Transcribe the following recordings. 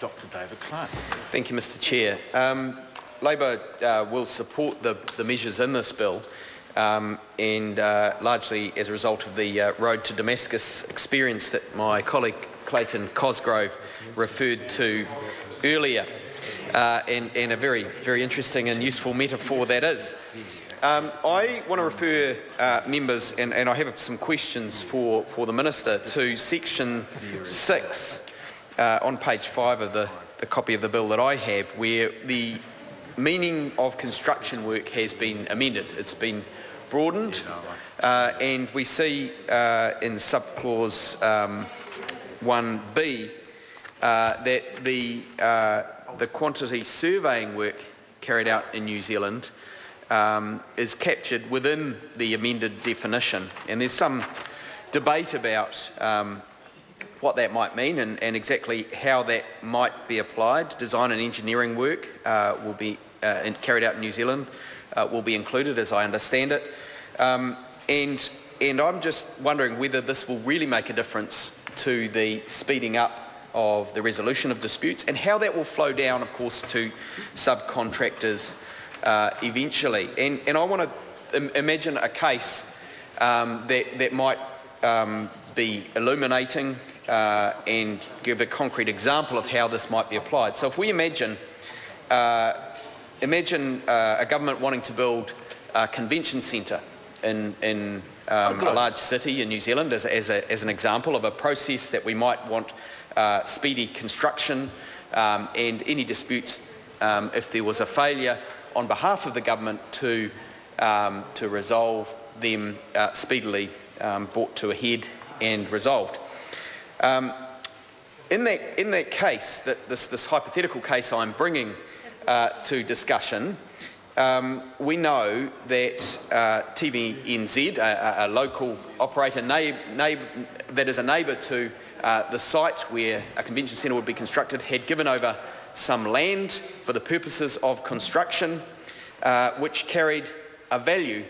Dr. David Clark. Thank you, Mr. Chair. Labor will support the measures in this bill, and largely as a result of the Road to Damascus experience that my colleague Clayton Cosgrove referred to earlier, and a very, very interesting and useful metaphor that is. I want to refer members, and I have some questions for the Minister, to section 6 on page 5 of the copy of the bill that I have, where the meaning of construction work has been amended. It's been broadened, and we see in subclause 1b that the quantity surveying work carried out in New Zealand is captured within the amended definition, and there's some debate about what that might mean and exactly how that might be applied. Design and engineering work will be carried out in New Zealand will be included, as I understand it, and I'm just wondering whether this will really make a difference to the speeding up of the resolution of disputes, and how that will flow down, of course, to subcontractors eventually. And I want to imagine a case that might be illuminating and give a concrete example of how this might be applied. So if we imagine a government wanting to build a convention centre in a large city in New Zealand as an example of a process that we might want speedy construction, and any disputes if there was a failure on behalf of the government to resolve them speedily brought to a head and resolved. In that case, this hypothetical case I'm bringing to discussion, we know that TVNZ, a local operator that is a neighbour to the site where a convention centre would be constructed, had given over some land for the purposes of construction, which carried a value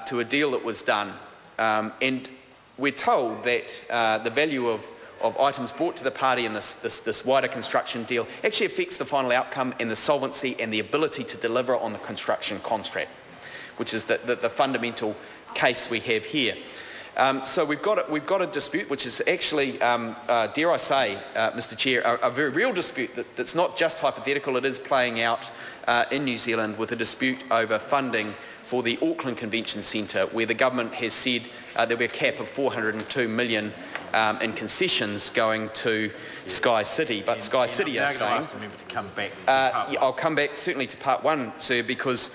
to a deal that was done. And we're told that the value of items brought to the party in this wider construction deal actually affects the final outcome and the solvency and the ability to deliver on the construction contract, which is the fundamental case we have here. So we've got a dispute which is actually, dare I say, Mr. Chair, a very real dispute that's not just hypothetical. It is playing out in New Zealand with a dispute over funding for the Auckland Convention Centre, where the government has said there'll be a cap of 402 million in concessions going to Sky City, but Sky City are saying. I'll come back certainly to part one, sir, because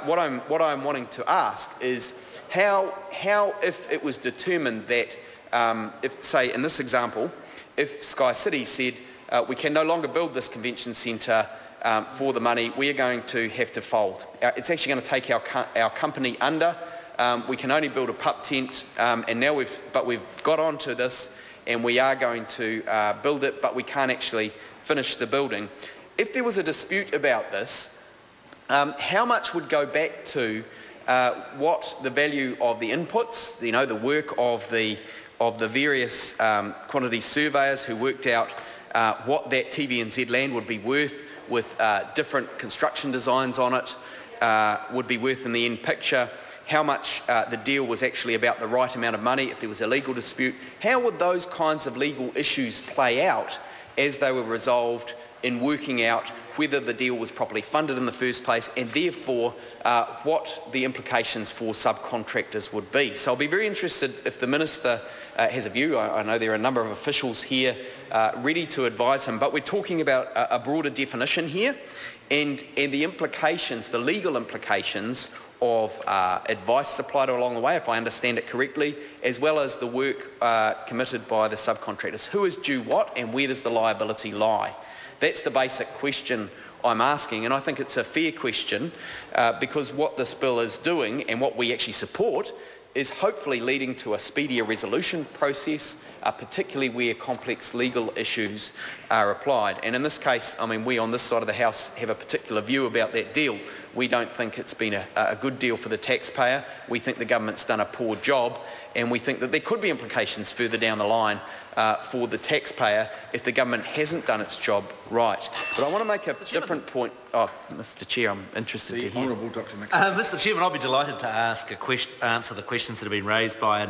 what I'm wanting to ask is how if it was determined that if, say, in this example, if Sky City said we can no longer build this convention centre for the money, we are going to have to fold. It's actually going to take our company under. We can only build a pup tent, and now we've got onto this, and we are going to build it, but we can't actually finish the building. If there was a dispute about this, how much would go back to what the value of the inputs, the work of the various quantity surveyors who worked out what that TVNZ land would be worth with different construction designs on it, would be worth in the end picture, how much the deal was actually about the right amount of money if there was a legal dispute. How would those kinds of legal issues play out as they were resolved in working out whether the deal was properly funded in the first place, and therefore what the implications for subcontractors would be. So I'll be very interested if the Minister has a view. I know there are a number of officials here ready to advise him, but we're talking about a broader definition here, and the implications, the legal implications of advice supplied along the way, if I understand it correctly, as well as the work committed by the subcontractors. Who is due what, and where does the liability lie? That's the basic question I'm asking, and I think it's a fair question because what this bill is doing, and what we actually support, is hopefully leading to a speedier resolution process, particularly where complex legal issues are applied. And in this case, I mean, we on this side of the House have a particular view about that deal. We don't think it's been a good deal for the taxpayer. We think the government's done a poor job, and we think that there could be implications further down the line for the taxpayer if the government hasn't done its job right. But I want to make a different point. Oh, Mr. Chair, I'm interested to hear. Mr. Chairman, I'll be delighted to answer the questions that have been raised by a